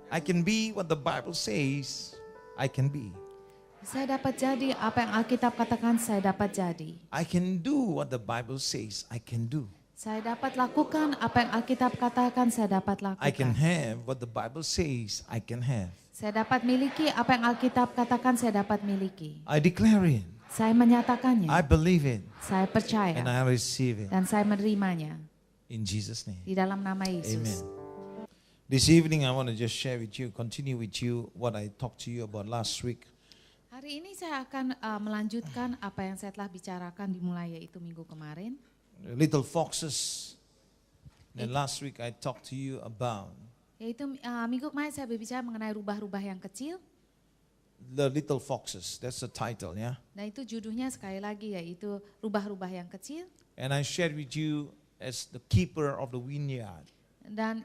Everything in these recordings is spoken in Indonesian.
I can be what the Bible says I can be. Saya dapat jadi apa yang Alkitab katakan saya dapat jadi. I can do what the Bible says I can do. Saya dapat lakukan apa yang Alkitab katakan saya dapat I can lakukan. have what the Bible says I can have. Saya dapat miliki apa yang Alkitab katakan saya dapat miliki. I declare it. Saya menyatakannya. I believe it. Saya percaya. And I receive it. Dan saya menerimanya. In Jesus' name. Di dalam nama Yesus. Amen. This evening I want to just share with you, continue with you what I talked to you about last week. Hari ini saya akan melanjutkan apa yang saya telah bicarakan dimulai yaitu minggu kemarin. Little foxes. And last week I talked to you about Yaitu minggu kemarin saya berbicara mengenai rubah-rubah yang kecil. the little foxes. That's the title, yeah. Nah itu judulnya sekali lagi yaitu rubah-rubah yang kecil. And I shared with you as the keeper of the vineyard. Dan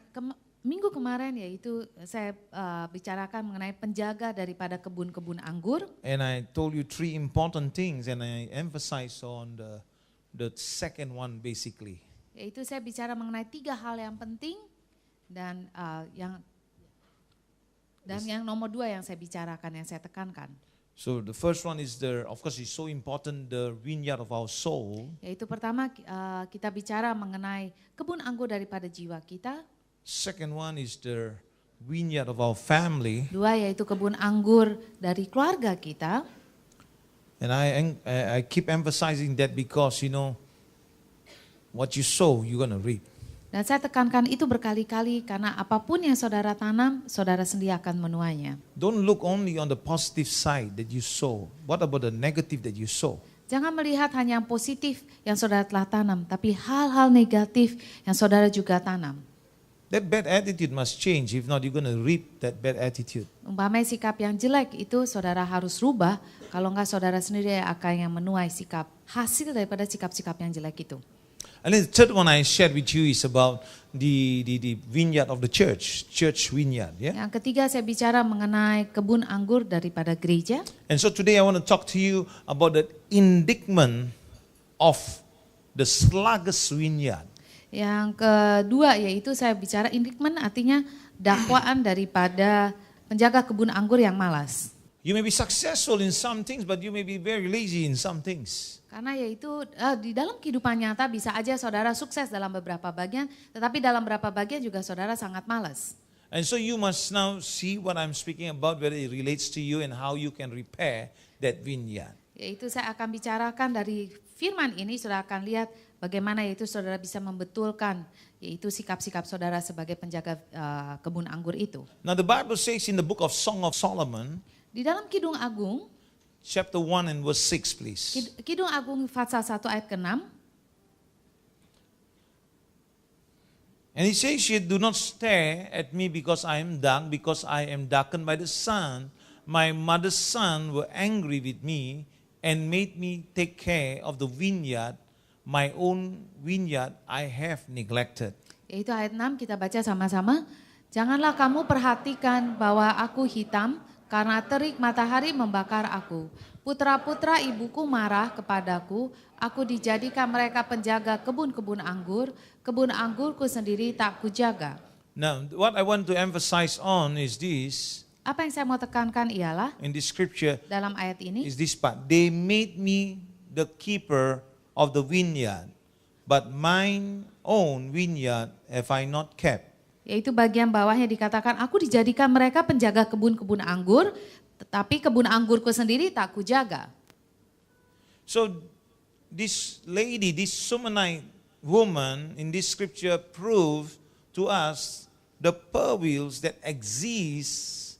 minggu kemarin yaitu saya bicarakan mengenai penjaga daripada kebun-kebun anggur. And I told you three important things, and I emphasize on the second one basically. Yaitu saya bicara mengenai 3 hal yang penting dan yang nomor 2 yang saya bicarakan, yang saya tekankan. So the first one is of course it's so important, the vineyard of our soul. Yaitu pertama kita bicara mengenai kebun anggur daripada jiwa kita. Second one is the vineyard of our family. 2 yaitu kebun anggur dari keluarga kita. And I keep emphasizing that because, you know, what you sow, you're going to reap. Dan saya tekankan itu berkali-kali karena apapun yang saudara tanam, saudara sendiri akan menuainya. Don't look only on the positive side that you sow. What about the negative that you sow? Jangan melihat hanya yang positif yang saudara telah tanam, tapi hal-hal negatif yang saudara juga tanam. That bad attitude must change. If not, you're going to reap that bad attitude. Umpamanya sikap yang jelek itu saudara harus rubah, kalau enggak saudara sendiri akan yang menuai hasil daripada sikap-sikap yang jelek itu. And then the third one I shared with you is about the vineyard of the church vineyard. Yeah. Yang ketiga saya bicara mengenai kebun anggur daripada gereja. And so today I want to talk to you about the indictment of the sluggish vineyard. Yang kedua yaitu saya bicara indictment, artinya dakwaan daripada penjaga kebun anggur yang malas. You may be successful in some things, but you may be very lazy in some things. Karena yaitu di dalam kehidupan nyata bisa aja saudara sukses dalam beberapa bagian, tetapi dalam beberapa bagian juga saudara sangat malas. And so you must now see what I'm speaking about, whether it relates to you and how you can repair that vineyard. Yaitu saya akan bicarakan dari firman ini, saudara akan lihat bagaimana yaitu saudara bisa membetulkan yaitu sikap-sikap saudara sebagai penjaga kebun anggur itu. Now the Bible says in the book of Song of Solomon, Di dalam Kidung Agung, chapter 1 and verse 6, please. Kidung Agung pasal 1 ayat ke-6. And he says here, do not stare at me because I am dark, because I am darkened by the sun. My mother's son were angry with me and made me take care of the vineyard. My own vineyard I have neglected. Yaitu ayat 6 kita baca sama-sama. Janganlah kamu perhatikan bahwa aku hitam karena terik matahari membakar aku. Putra-putra ibuku marah kepadaku. Aku dijadikan mereka penjaga kebun-kebun anggur. Kebun anggurku sendiri tak kujaga. Now, what I want to emphasize on is this, Apa yang saya mau tekankan ialah in this scripture, dalam ayat ini. is this part. They made me the keeper of the vineyard, but mine own vineyard have I not kept. Yaitu bagian bawahnya dikatakan, aku dijadikan mereka penjaga kebun-kebun anggur, tetapi kebun anggurku sendiri tak kujaga. So this lady, this Sumanite woman in this scripture proves to us the perils that exist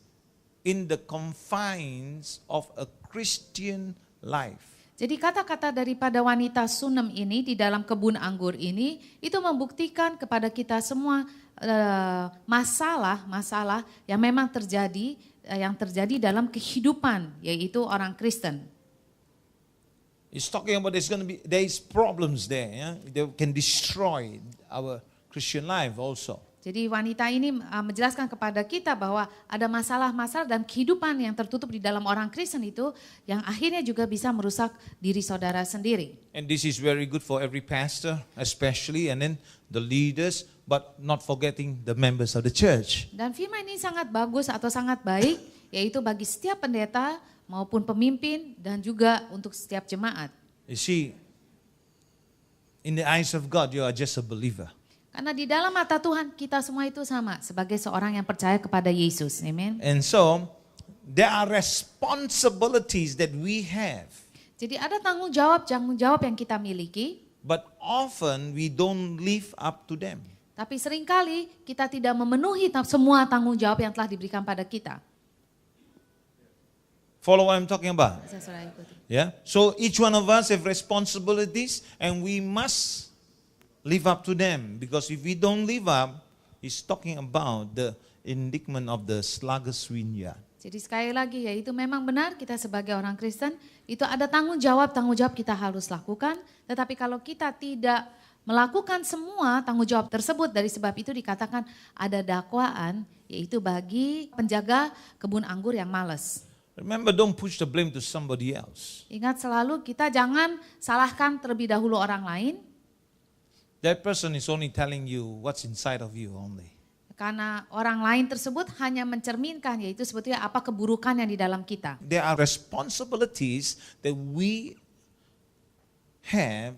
in the confines of a Christian life. Jadi kata-kata daripada wanita Sunem ini di dalam kebun anggur ini, itu membuktikan kepada kita semua masalah-masalah yang memang terjadi dalam kehidupan, yaitu orang Kristen. It's talking about there is problems there, yeah? They can destroy our Christian life also. Jadi wanita ini menjelaskan kepada kita bahwa ada masalah-masalah dan kehidupan yang tertutup di dalam orang Kristen itu yang akhirnya juga bisa merusak diri saudara sendiri. And this is very good for every pastor especially, and then the leaders but not forgetting the members of the church. Dan firman ini sangat bagus atau sangat baik, yaitu bagi setiap pendeta maupun pemimpin dan juga untuk setiap jemaat. You see, in the eyes of God, you are just a believer. Karena di dalam mata Tuhan kita semua itu sama sebagai seorang yang percaya kepada Yesus. Amen. And so, there are responsibilities that we have, Jadi ada tanggung jawab yang kita miliki, but often we don't live up to them. tapi seringkali kita tidak memenuhi semua tanggung jawab yang telah diberikan pada kita. Follow what I'm talking about? Bisa saudara ikuti. Yeah. So each one of us have responsibilities, and we must live up to them. Because if we don't live up, he's talking about the indictment of the sluggish vineyard. Jadi sekali lagi, yaitu memang benar kita sebagai orang Kristen itu ada tanggung jawab kita harus lakukan. Tetapi kalau kita tidak melakukan semua tanggung jawab tersebut, dari sebab itu dikatakan ada dakwaan, yaitu bagi penjaga kebun anggur yang malas. Remember, don't push the blame to somebody else. Ingat selalu kita jangan salahkan terlebih dahulu orang lain. That person is only telling you what's inside of you only. Karena orang lain tersebut hanya mencerminkan, yaitu sebetulnya apa keburukan yang di dalam kita. There are responsibilities that we have,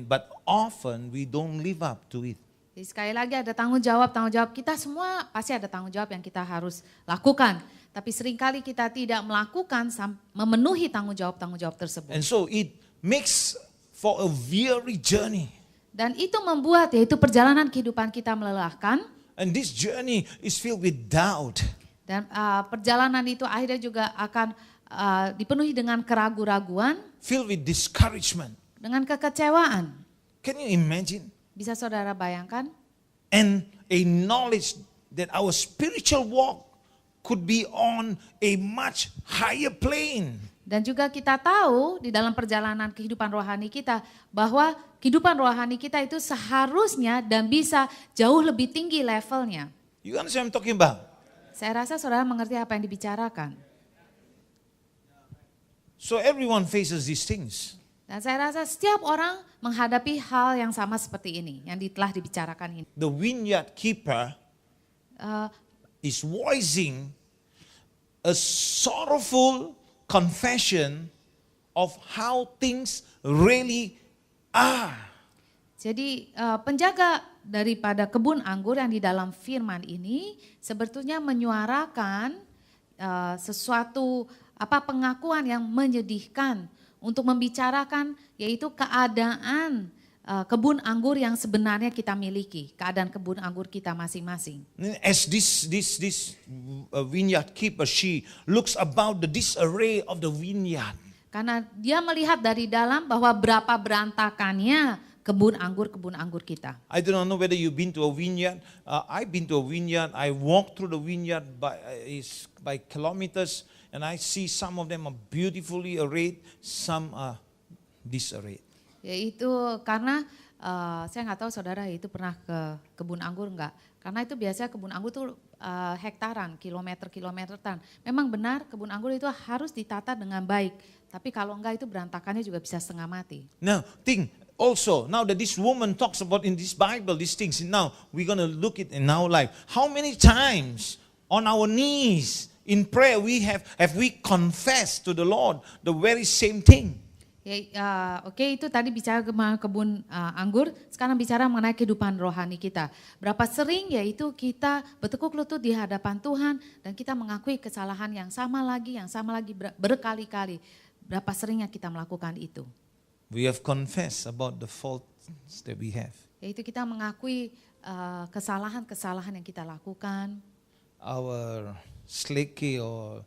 but often we don't live up to it. Jadi sekali lagi ada tanggung jawab kita semua pasti ada tanggung jawab yang kita harus lakukan. Tapi seringkali kita tidak melakukan memenuhi tanggung jawab tersebut. And so it makes for a weary journey. Dan itu membuat yaitu perjalanan kehidupan kita melelahkan. And this journey is filled with doubt. Dan perjalanan itu akhirnya juga akan dipenuhi dengan keraguan-raguan. Filled with discouragement. Dengan kekecewaan. Can you imagine? Bisa saudara bayangkan? And a knowledge that our spiritual walk could be on a much higher plane. Dan juga kita tahu di dalam perjalanan kehidupan rohani kita bahwa kehidupan rohani kita itu seharusnya dan bisa jauh lebih tinggi levelnya. You understand what I'm talking about? Saya rasa saudara mengerti apa yang dibicarakan. So everyone faces these things. Dan saya rasa setiap orang menghadapi hal yang sama seperti ini yang telah dibicarakan ini. The vineyard keeper is voicing a sorrowful confession of how things really are. Jadi penjaga daripada kebun anggur yang di dalam firman ini sebetulnya menyuarakan sesuatu pengakuan yang menyedihkan untuk membicarakan yaitu keadaan kebun anggur yang sebenarnya kita miliki, keadaan kebun anggur kita masing-masing. As this vineyard keeper, she looks about the disarray of the vineyard. Karena dia melihat dari dalam bahwa berapa berantakannya kebun anggur kita. I do not know whether you've been to a vineyard. I've been to a vineyard. I walked through the vineyard by kilometers, and I see some of them are beautifully arrayed, some are disarrayed. Yaitu karena saya nggak tahu saudara itu pernah ke kebun anggur enggak. Karena itu biasanya kebun anggur itu hektaran, kilometeran. Memang benar kebun anggur itu harus ditata dengan baik. Tapi kalau enggak itu berantakannya juga bisa setengah mati. Now think also, now that this woman talks about in this Bible, these things, now we're going to look it in our life. How many times on our knees in prayer have we confessed to the Lord the very same thing? Oke, itu tadi bicara kebun anggur, sekarang bicara mengenai kehidupan rohani kita. Berapa sering yaitu kita bertekuk lutut di hadapan Tuhan dan kita mengakui kesalahan yang sama lagi berkali-kali. Berapa seringnya kita melakukan itu? We have confessed about the faults that we have. Yaitu kita mengakui kesalahan-kesalahan yang kita lakukan. Our slicky or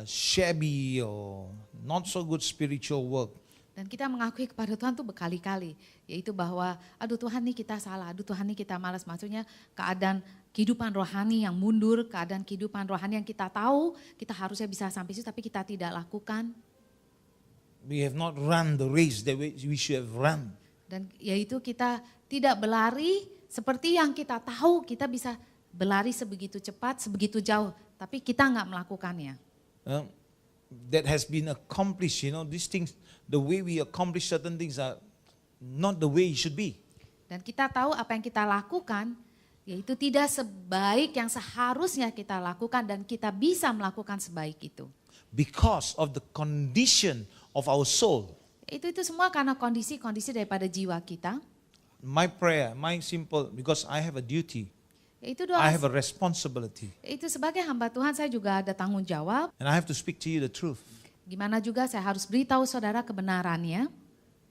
shabby or not so good spiritual work. Dan kita mengakui kepada Tuhan tuh berkali-kali, yaitu bahwa aduh Tuhan nih kita salah, aduh Tuhan nih kita malas. Maksudnya keadaan kehidupan rohani yang mundur, keadaan kehidupan rohani yang kita tahu kita harusnya bisa sampai situ tapi kita tidak lakukan. We have not run the race that we should have run. Dan yaitu kita tidak berlari seperti yang kita tahu kita bisa berlari sebegitu cepat, sebegitu jauh, tapi kita nggak melakukannya. That has been accomplished, these things, the way we accomplish certain things are not the way it should be. Dan kita tahu apa yang kita lakukan, yaitu tidak sebaik yang seharusnya kita lakukan dan kita bisa melakukan sebaik itu. Because of the condition of our soul. Itu semua karena kondisi-kondisi daripada jiwa kita. My prayer, my simple, because I have a duty. Yaitu doa. I have a responsibility. Itu sebagai hamba Tuhan saya juga ada tanggung jawab. And I have to speak to you the truth. Gimana juga saya harus beritahu saudara kebenarannya.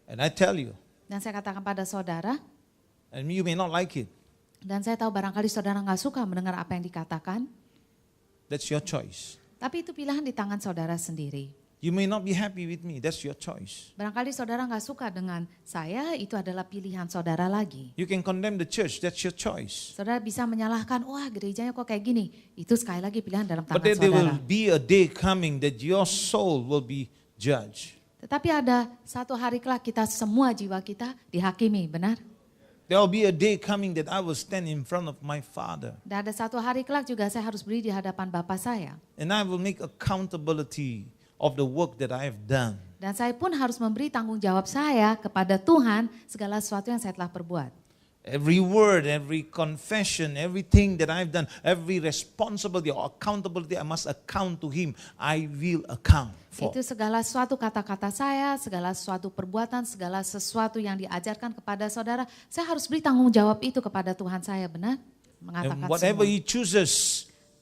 And I tell you, Dan saya katakan pada saudara, and you may not like it. dan saya tahu barangkali saudara nggak suka mendengar apa yang dikatakan. That's your choice. Tapi itu pilihan di tangan saudara sendiri. You may not be happy with me. That's your choice. Barangkali saudara nggak suka dengan saya, itu adalah pilihan saudara lagi. You can condemn the church. That's your choice. Saudara bisa menyalahkan, wah gerejanya kok kayak gini. Itu sekali lagi pilihan dalam tangan But there will saudara. be a day coming that your soul will be judged. Tetapi ada satu hari kelak kita semua jiwa kita dihakimi, benar? There will be a day coming that I will stand in front of my Father. Dan ada satu hari kelak juga saya harus berdiri di hadapan Bapa saya. And I will make accountability of the work that I have done. Dan saya pun harus memberi tanggung jawab saya kepada Tuhan segala sesuatu yang saya telah perbuat. Every word, every confession, everything that I've done, every responsibility or accountability, I must account to Him. I will account for. Itu segala sesuatu kata-kata saya, segala sesuatu perbuatan, segala sesuatu yang diajarkan kepada saudara, saya harus beri tanggung jawab itu kepada Tuhan saya, benar? Mengatakan And whatever semua. He chooses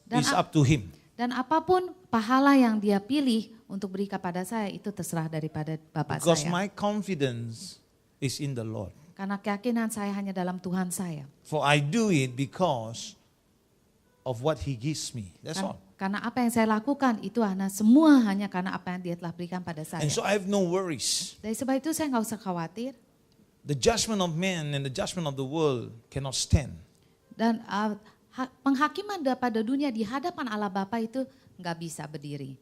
Dan is up to Him. Dan apapun pahala yang dia pilih untuk beri kepada saya, itu terserah daripada Bapak Because saya. my confidence is in the Lord. Karena keyakinan saya hanya dalam Tuhan saya. For I do it because of what He gives me. That's all. Karena apa yang saya lakukan itu semua hanya karena apa yang dia telah berikan pada saya. And so I have no worries. Dari sebab itu saya nggak usah khawatir. The judgment of man and the judgment of the world cannot stand. Dan penghakiman pada dunia di hadapan Allah Bapa itu nggak bisa berdiri.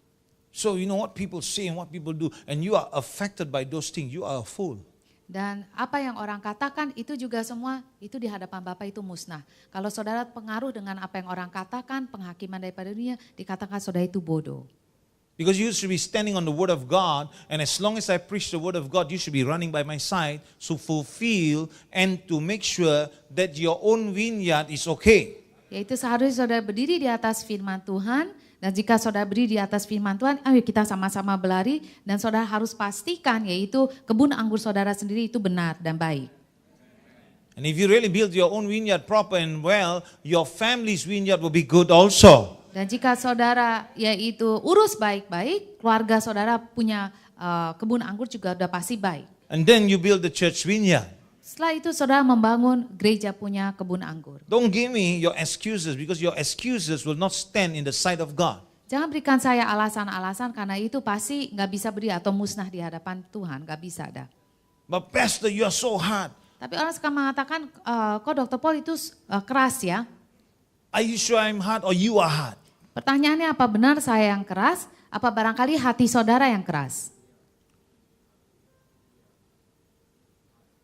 So you know what people say and what people do, and you are affected by those things, you are a fool. Dan apa yang orang katakan itu juga semua itu di hadapan Bapa itu musnah. Kalau saudara pengaruh dengan apa yang orang katakan, penghakiman daripada dunia, dikatakan saudara itu bodoh. Because you should be standing on the word of God, and as long as I preach the word of God, you should be running by my side to fulfill and to make sure that your own vineyard is okay. Yaitu seharusnya saudara berdiri di atas firman Tuhan, dan jika saudara berdiri di atas firman Tuhan, ayo kita sama-sama berlari, dan saudara harus pastikan yaitu kebun anggur saudara sendiri itu benar dan baik. And if you really build your own vineyard proper and well, your family's vineyard will be good also. Dan jika saudara yaitu urus baik-baik, keluarga saudara punya kebun anggur juga udah pasti baik. And then you build the church vineyard. Setelah itu saudara membangun gereja punya kebun anggur. Don't give me your excuses, because your excuses will not stand in the sight of God. Jangan berikan saya alasan-alasan karena itu pasti nggak bisa beri atau musnah di hadapan Tuhan, nggak bisa ada. But pastor, you are so hard. Tapi orang suka mengatakan, kok Dr. Paul itu keras ya? Are you sure I'm hard or you are hard? Pertanyaannya apa benar saya yang keras? Apa barangkali hati saudara yang keras?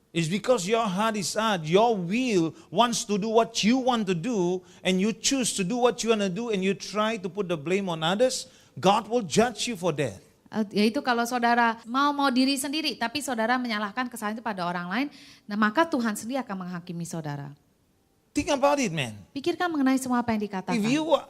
It's because your heart is hard. Your will wants to do what you want to do, and you choose to do what you want to do, and you try to put the blame on others. God will judge you for that. Yaitu kalau saudara mau diri sendiri, tapi saudara menyalahkan kesalahan itu pada orang lain, nah maka Tuhan sendiri akan menghakimi saudara. Think about it, man. Pikirkan mengenai semua apa yang dikatakan.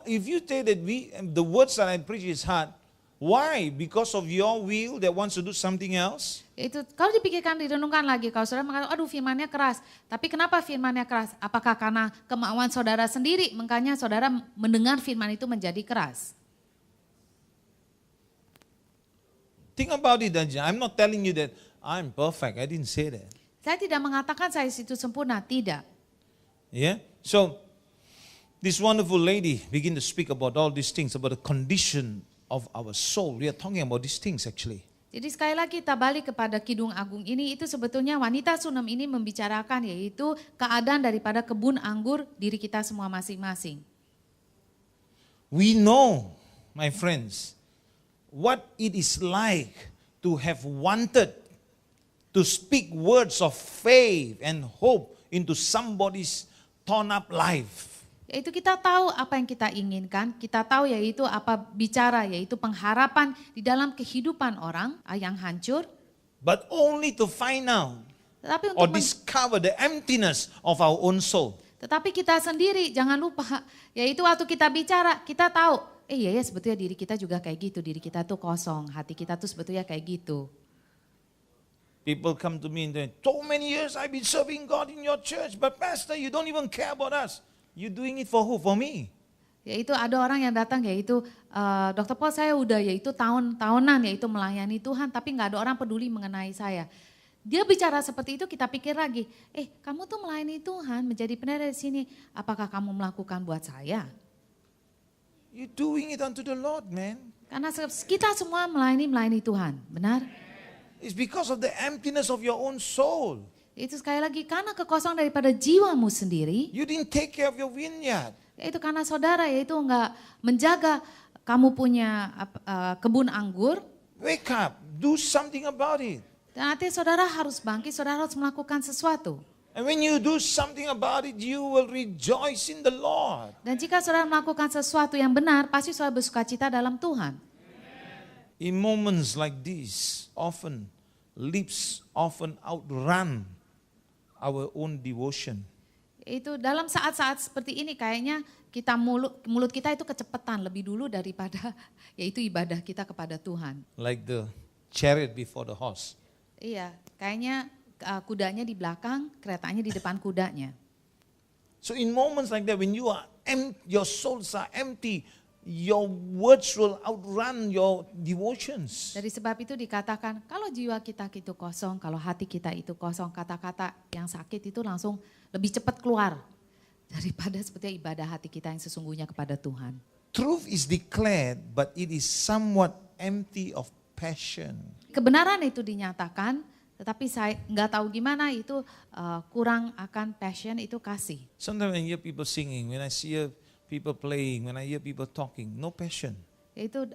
If you say that the words that I preach is hard, why? Because of your will that wants to do something else? Itu kalau dipikirkan, direnungkan lagi, kalau saudara mengatakan, aduh firmannya keras. Tapi kenapa firmannya keras? Apakah karena kemauan saudara sendiri, makanya saudara mendengar firman itu menjadi keras? Think about it, Danja. I'm not telling you that I'm perfect. I didn't say that. Saya tidak mengatakan saya itu sempurna, tidak. Yeah? So, this wonderful lady begin to speak about all these things, about the condition of our soul. We are talking about these things actually. Jadi sekali lagi kita balik kepada Kidung Agung ini, itu sebetulnya wanita Sunem ini membicarakan yaitu keadaan daripada kebun anggur diri kita semua masing-masing. We know, my friends, what it is like to have wanted to speak words of faith and hope into somebody's torn up life. Yaitu kita tahu apa yang kita inginkan, kita tahu yaitu apa bicara, yaitu pengharapan di dalam kehidupan orang yang hancur. But only to find out Tetapi or untuk discover the emptiness of our own soul. tetapi kita sendiri jangan lupa, yaitu waktu kita bicara, kita tahu, iya ya sebetulnya diri kita juga kayak gitu, diri kita tuh kosong, hati kita tuh sebetulnya kayak gitu. People come to me and say, so many years I've been serving God in your church, but pastor, you don't even care about us. You doing it for who? For me. Yaitu ada orang yang datang yaitu, Dr. Paul saya udah yaitu tahunan yaitu melayani Tuhan, tapi nggak ada orang peduli mengenai saya. Dia bicara seperti itu, kita pikir lagi, kamu tuh melayani Tuhan, menjadi pendeta di sini, apakah kamu melakukan buat saya? You're doing it unto the Lord, man. Karena kita semua melayani Tuhan, benar? It's because of the emptiness of your own soul. Itu sekali lagi, karena kekosongan daripada jiwamu sendiri, You didn't take care of your vineyard. yaitu karena saudara yaitu nggak menjaga kamu punya kebun anggur, Wake up, do something about it. dan artinya saudara harus bangkit, saudara harus melakukan sesuatu. And when you do something about it, you will rejoice in the Lord. Dan jika saudara melakukan sesuatu yang benar, pasti saudara bersukacita dalam Tuhan. In moments like this, lips often outrun our own devotion. Itu dalam saat-saat seperti ini kayaknya kita mulut kita itu kecepatan lebih dulu daripada yaitu ibadah kita kepada Tuhan. Like the chariot before the horse. Iya, kayaknya kudanya di belakang, keretanya di depan kudanya. So in moments like that, when you are your souls are empty, your words will outrun your devotions. Dari sebab itu dikatakan kalau jiwa kita itu kosong, kalau hati kita itu kosong, kata-kata yang sakit itu langsung lebih cepat keluar daripada seperti ibadah hati kita yang sesungguhnya kepada Tuhan. Truth is declared, but it is somewhat empty of passion. Kebenaran itu dinyatakan, tetapi saya nggak tahu gimana itu kurang akan passion, itu kasih. Sometimes when I hear people singing, when I see people playing, when I hear people talking, no passion. Yaitu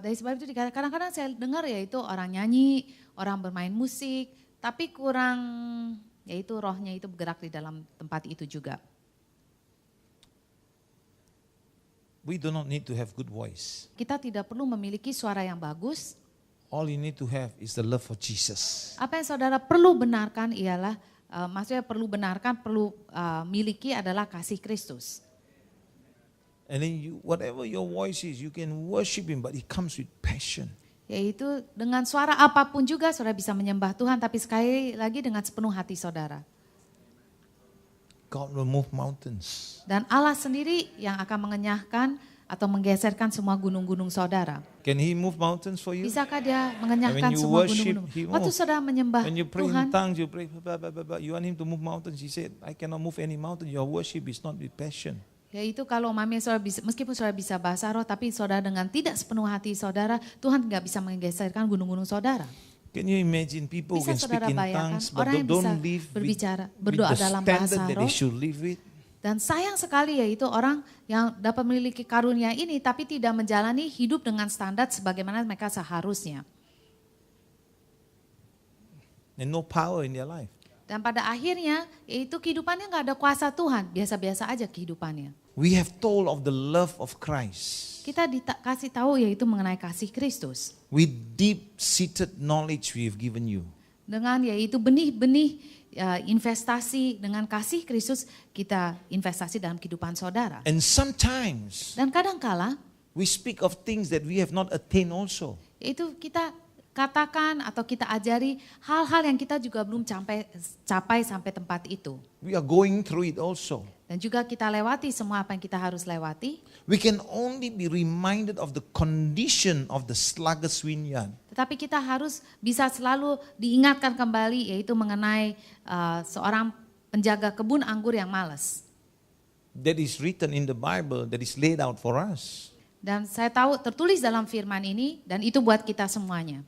dari sebab itu kadang-kadang saya dengar yaitu orang nyanyi, orang bermain musik, tapi kurang yaitu rohnya itu bergerak di dalam tempat itu juga. We do not need to have good voice. Kita tidak perlu memiliki suara yang bagus. All you need to have is the love for Jesus. Apa yang saudara perlu benarkan ialah, perlu miliki adalah kasih Kristus. And then whatever your voice is, you can worship Him, but it comes with passion. Yaitu dengan suara apapun juga saudara bisa menyembah Tuhan, tapi sekali lagi dengan sepenuh hati saudara. God will move mountains. Dan Allah sendiri yang akan mengenyahkan atau menggeserkan semua gunung-gunung saudara. Can He move mountains for you? Bisakah Dia mengenyahkan When you semua worship, gunung-gunung? He Waktu moves. saudara menyembah When you pray Tuhan, in tongues, you pray, you want Him to move mountains. He said, I cannot move any mountain. Your worship is not with passion. yaitu kalau saudara bisa, meskipun saudara bisa bahasa roh, tapi saudara dengan tidak sepenuh hati saudara, Tuhan nggak bisa menggeserkan gunung-gunung saudara. Can you imagine people Bisa can speak saudara in bayangkan tongues, but orang yang bisa don't live berbicara, with berdoa the dalam standard bahasa that roh. they should live with? Dan sayang sekali yaitu orang yang dapat memiliki karunia ini tapi tidak menjalani hidup dengan standar sebagaimana mereka seharusnya. And no power in their life. Dan pada akhirnya yaitu kehidupannya nggak ada kuasa Tuhan, biasa-biasa aja kehidupannya. We have told of the love of Christ. Kita dikasih tahu yaitu mengenai kasih Kristus. With deep-seated knowledge we have given you. Dengan yaitu benih-benih investasi dengan kasih Kristus kita investasi dalam kehidupan saudara. And sometimes Dan kadangkala we speak of things that we have not attained also. yaitu kita katakan atau kita ajari hal-hal yang kita juga belum capai sampai tempat itu. We are going through it also. Dan juga kita lewati semua apa yang kita harus lewati. We can only be reminded of the condition of the sluggish vineyard. Tetapi kita harus bisa selalu diingatkan kembali yaitu mengenai seorang penjaga kebun anggur yang malas. That is written in the Bible, that is laid out for us. Dan saya tahu tertulis dalam firman ini dan itu buat kita semuanya.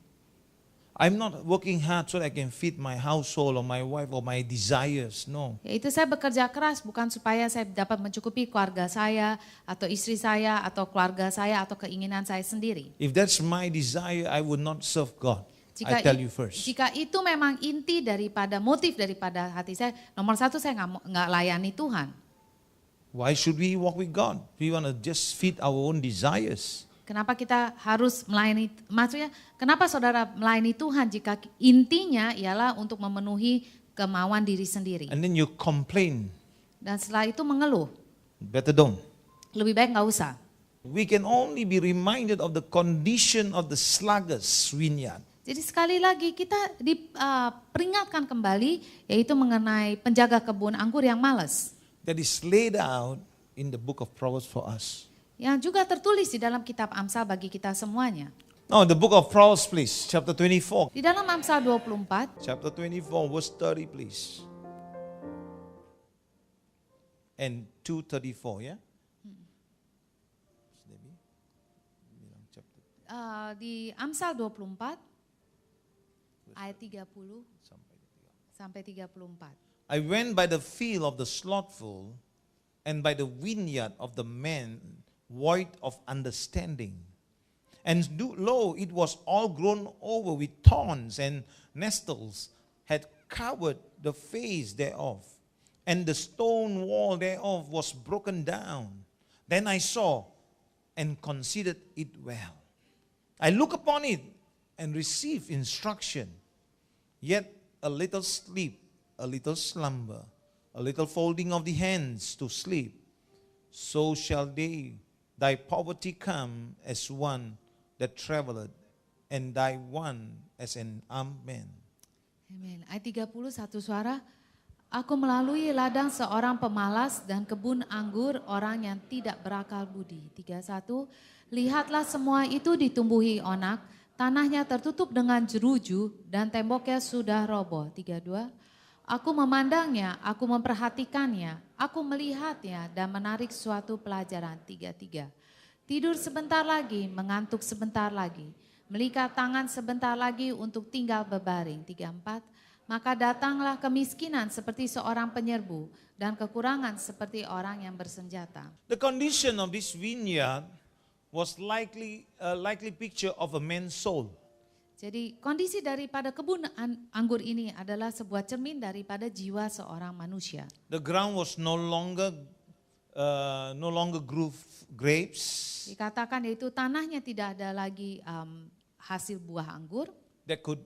I'm not working hard so that I can feed my household or my wife or my desires. No. Yaitu saya bekerja keras bukan supaya saya dapat mencukupi keluarga saya atau istri saya atau keluarga saya atau keinginan saya sendiri. If that's my desire, I would not serve God. I tell you first. Jika itu memang inti daripada motif daripada hati saya, nomor satu saya nggak layani Tuhan. Why should we walk with God? We want to just feed our own desires. Kenapa kita harus melayani, maksudnya kenapa saudara melayani Tuhan jika intinya ialah untuk memenuhi kemauan diri sendiri. and then you complain. Dan setelah itu mengeluh. Better don't. Lebih baik nggak usah. We can only be reminded of the condition of the sluggard's vineyard. Jadi sekali lagi kita diperingatkan kembali yaitu mengenai penjaga kebun anggur yang malas. That is laid out in the book of Proverbs for us. Yang juga tertulis di dalam kitab Amsal bagi kita semuanya. Now, the book of Proverbs, please, chapter 24. Di dalam Amsal 24, Chapter 24, verse 30, please. And 234, ya? di Amsal 24, ayat 30 sampai 34. I went by the field of the slothful and by the vineyard of the man void of understanding. And lo, it was all grown over with thorns, and nettles had covered the face thereof, and the stone wall thereof was broken down. Then I saw and considered it well. I look upon it and receive instruction. Yet a little sleep, a little slumber, a little folding of the hands to sleep. So shall thy poverty come as one that traveleth, and thy one as an armed man. Amin. Ayat 30 satu suara. Aku melalui ladang seorang pemalas dan kebun anggur orang yang tidak berakal budi. 31. Lihatlah semua itu ditumbuhi onak, tanahnya tertutup dengan jeruju dan temboknya sudah roboh. 32. Aku memandangnya, aku memperhatikannya, aku melihatnya dan menarik suatu pelajaran. 33. Tidur sebentar lagi, mengantuk sebentar lagi, melikat tangan sebentar lagi untuk tinggal berbaring. 34. Maka datanglah kemiskinan seperti seorang penyerbu dan kekurangan seperti orang yang bersenjata. The condition of this vineyard was likely a likely picture of a man's soul. Jadi kondisi daripada kebun anggur ini adalah sebuah cermin daripada jiwa seorang manusia. The ground was no longer grew grapes Dikatakan yaitu tanahnya tidak ada lagi hasil buah anggur that could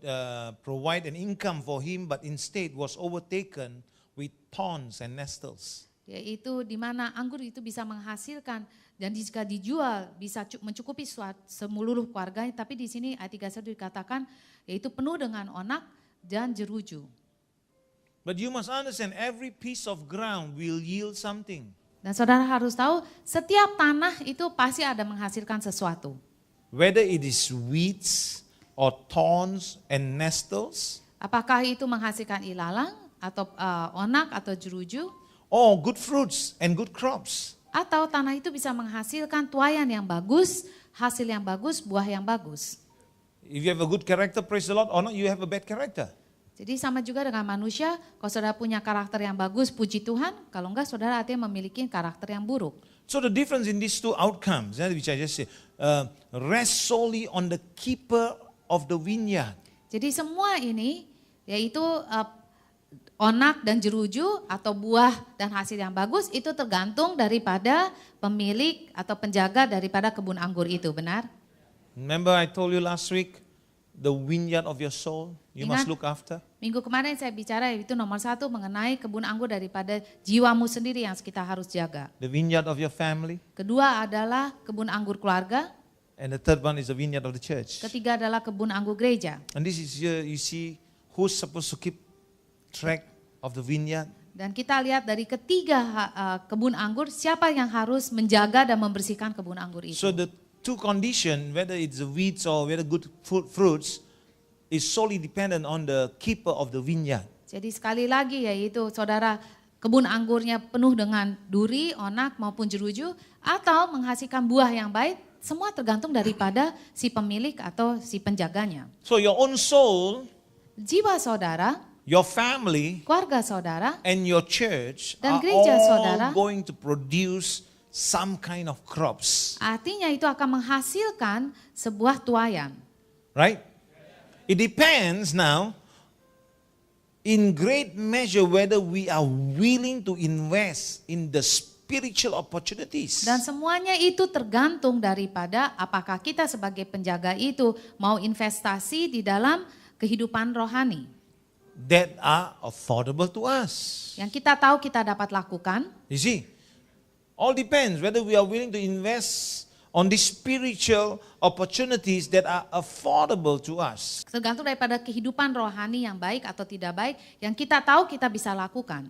provide an income for him, but instead was overtaken with thorns and nettles. yaitu di mana anggur itu bisa menghasilkan dan jika dijual bisa mencukupi seluruh keluarganya, tapi di sini ayat 31 dikatakan yaitu penuh dengan onak dan jeruju. But you must understand, every piece of ground will yield something. Dan saudara harus tahu setiap tanah itu pasti ada menghasilkan sesuatu. Whether it is weeds or thorns and nettles, Apakah itu menghasilkan ilalang atau onak atau jeruju, or good fruits and good crops. atau tanah itu bisa menghasilkan tuayan yang bagus, hasil yang bagus, buah yang bagus. If you have a good character, praise the Lord, or not, you have a bad character. Jadi sama juga dengan manusia, kalau saudara punya karakter yang bagus, puji Tuhan. Kalau enggak, saudara artinya memiliki karakter yang buruk. So the difference in these two outcomes, which I just said, rest solely on the keeper of the vineyard. Jadi semua ini, yaitu onak dan jeruju atau buah dan hasil yang bagus, itu tergantung daripada pemilik atau penjaga daripada kebun anggur itu, benar? Remember I told you last week, the vineyard of your soul, you must Ingat, look after. Minggu kemarin saya bicara itu nomor 1 mengenai kebun anggur daripada jiwamu sendiri yang kita harus jaga. The vineyard of your family. Kedua adalah kebun anggur keluarga. And the third one is the vineyard of the church. Ketiga adalah kebun anggur gereja. And this is here, you see, who's supposed to keep track of the vineyard? Dan kita lihat dari ketiga kebun anggur, siapa yang harus menjaga dan membersihkan kebun anggur itu. So the two conditions, whether it's the weeds or whether good fruits, is solely dependent on the keeper of the vineyard. Jadi sekali lagi yaitu saudara kebun anggurnya penuh dengan duri, onak maupun jeruju atau menghasilkan buah yang baik, semua tergantung daripada si pemilik atau si penjaganya. So your own soul, Jiwa saudara, your family, keluarga saudara, and your church dan are gereja all saudara going to produce some kind of crops. artinya itu akan menghasilkan sebuah tuayan. Right? It depends now in great measure whether we are willing to invest in the spiritual opportunities. Dan semuanya itu tergantung daripada apakah kita sebagai penjaga itu mau investasi di dalam kehidupan rohani. that are affordable to us. Yang kita tahu kita dapat lakukan. You see, all depends whether we are willing to invest on these spiritual opportunities that are affordable to us. Tergantung daripada kehidupan rohani yang baik atau tidak baik, yang kita tahu kita bisa lakukan.